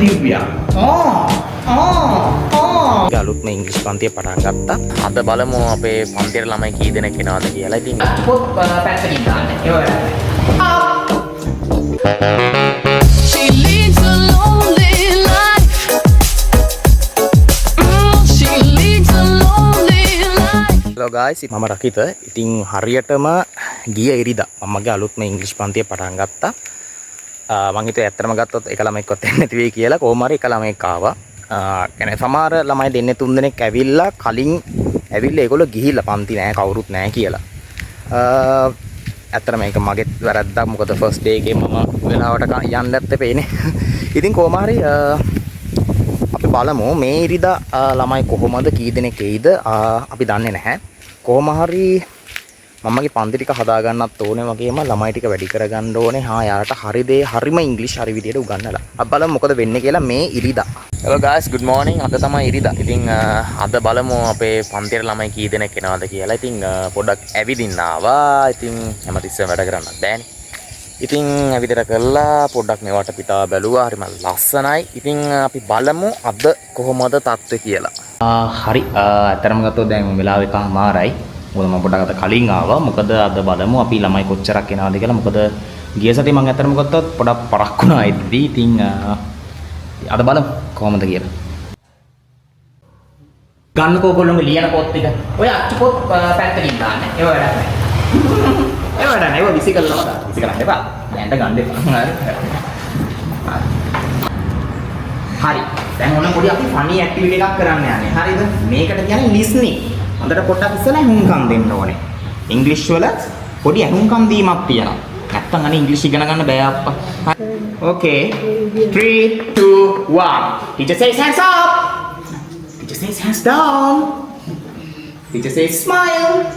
දිව්‍යා. අලුත්ම ඉංග්‍රීසි පන්තිය පටන් ගත්තා. අද බලමු අපේ පන්තියේ ළමයි කී දෙනෙක් එනවද කියලා. ඉතින් පොත් පැත්තකින් දාන්න. ඒ වගේ. She leads a lonely life. She leads a lonely life. hello guys මම රකිත. ඉතින් හරියටම ගිය ඉරිදා මමගේ අලුත්ම ඉංග්‍රීසි පන්තිය පටන් ගත්තා. මම හිතුවේ ඇත්තටම ගත්තොත් එක ළමෙක්වත් එන්නේ නැති වෙයි කියලා. කොහොම හරි එක ළමෙක් ආවා. කියන්නේ සමහර ළමයි දෙන්නේ තුන් දෙනෙක් ඇවිල්ලා කලින් ඇවිල්ලා ඒගොල්ලෝ ගිහිල්ලා පන්ති නෑ කවුරුත් නෑ කියලා. ඇත්තටම මේක මගේත් වැරද්දක්. මොකද ෆස්ට් ඩේ එකේ මම වෙලාවට යන්න නැත්තේ පේන්නේ. ඉතින් කොහොම හරි අපි බලමු මේ ඉරිදා ළමයි කොහොමද කී දෙනෙක් එයිද අපි දන්නේ නැහැ. කොහොම හරි මමගේ පන්ති ටික හදා ගන්නත් ඕනේ වගේම ළමයි ටික වැඩි කරගන්න ඕනේ. යාලට හරි දේ හරිම ඉංග්‍රීසි හරි විදියට උගන්වලා. අපි බලමු මොකද වෙන්නේ කියලා මේ ඉරිදා. hello guys good morning. අද තමයි ඉරිදා. ඉතින් අද බලමු අපේ පන්තියේ ළමයි කී දෙනෙක් එනවද කියලා. ඉතින් පොඩ්ඩක් ඇවිදින්න ආවා. ඉතින් හැමතිස්සෙම වැඩ කරන්නත් බෑනේ. ඉතින් ඇවිදලා කරලා පොඩ්ඩක් මේවට පිටා බැලුවා. හරිම ලස්සනයි. ඉතින් අපි බලමු අද කොහොමද තත්ත්වය කියලා. හරි අතරම ගත්තොත් දැන් වෙලාව එකමාරයි. මොකද මම පොඩ්ඩක් අද කලින් ආවා. මොකද අද බලමු අපි ළමයි කොච්චරක් එනවද කියලා. මොකද ගිය සතියේ මම අතරම ගත්තොත් පොඩක් පරක් වුණා ඉතින්. ඉතින් අද බලමු කොහොමද කියලා. ගන්නකෝ ඔයගොල්ලෝගේ ලියන පොත් ටික. ඔය අච්චු පොත් පැත්තකින් දාන්න. ඒ වගේ වැඩක් නැහැ. ඒ වැඩ නැහැ. ඒවා විසි කරලා දාන්න. විසි කරන්න එපා. දැන්ට ගන්න එපා. හරි. දැන් ඔන්න පොඩි අපි ෆනි ඇක්ටිවිටි එකක් කරන්න යන්නේ. හරිද? මේකට කියන්නේ ලිස්නින්. හොඳට පොඩ්ඩක් ඉස්සලා ඇහුම්කන් දෙන්න ඕනේ. ඉංග්‍රීසි වල පොඩි ඇහුම්කන් දීමක් තියෙනවා. නැත්තම් අනේ ඉංග්‍රීසි ඉගෙන ගන්න බෑ අප්පා. Okay. 3 2 1. Teacher says hands up. Teacher says hands down. Teacher says smile.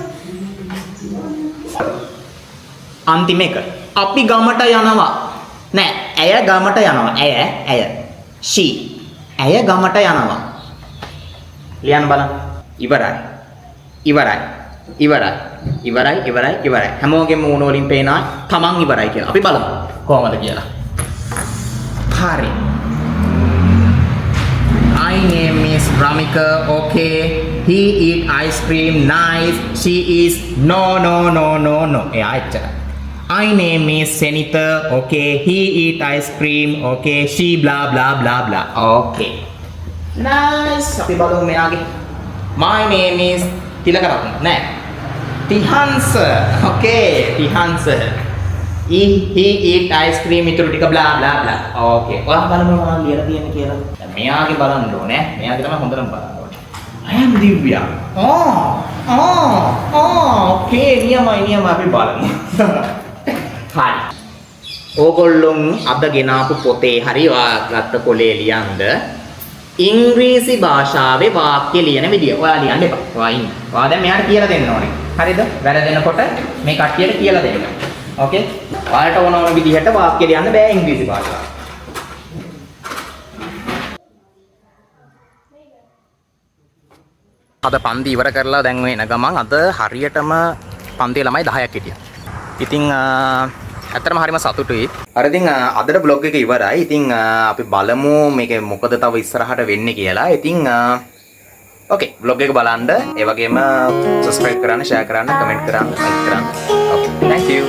අන්තිම එක. අපි ගමට යනවා. නෑ, ඇය ගමට යනවා. ඇය. she. ඇය ගමට යනවා. ලියන්න බලන්න. ඉවරයි. හැමෝගෙම මූණ වලින් පේනවා තමන් ඉවරයි කියලා. අපි බලමු කොහොමද කියලා. හරි. My name is Ramika. Okay. He eat ice cream. Nice. She is no. එයා එච්චරයි. My name is Senita. Okay. He eat ice cream. Okay. She blah blah blah blah. Okay. Nice. අපි බලමු මෙයාගේ. My name is Tilakaratne. නෑ. තිහන්ස. Okay. තිහන්ස. He eat ice cream ඉතුරු ටික blah blah blah. Okay. ඔයා බලමු මොනවද ලියලා තියෙන්නේ කියලා. දැන් මෙයාගේ බලන්න ඕනේ. මෙයාගේ තමයි හොඳටම බලන්න ඕනේ. I am Divya. Okay. නියමයි අපි බලමු. හරි. ඕගොල්ලොන් අද ගෙනාපු පොතේ හරි ඔයාගත්ත කොලේ ලියන්න ඉංග්‍රීසි භාෂාවේ වාක්‍ය ලියන විදිය. ඔයා ලියන්න එපා. ඔයා දැන් මෙයාට කියලා දෙන්න ඕනේ. හරිද? වැරදෙනකොට මේ කට්ටියට කියලා දෙන්න. ඕකේ? ඔයාලට ඕන විදිහට වාක්‍ය ලියන්න බෑ ඉංග්‍රීසි භාෂාව. අද පන්ති ඉවර කරලා දැන් වෙන ගමන් අද හරියටම පන්තියේ ළමයි 10ක් හිටියා. ඉතින් ඇත්තටම හරිම සතුටුයි. හරි ඉතින් අදට බ්ලොග් එක ඉවරයි. ඉතින් අපි බලමු මේක මොකද තව ඉස්සරහට වෙන්නේ කියලා. ඉතින් ඕකේ බ්ලොග් එක බලන්න. ඒ වගේම subscribe කරන්න, share කරන්න, comment කරන්න, like කරන්න. Okay. Thank you.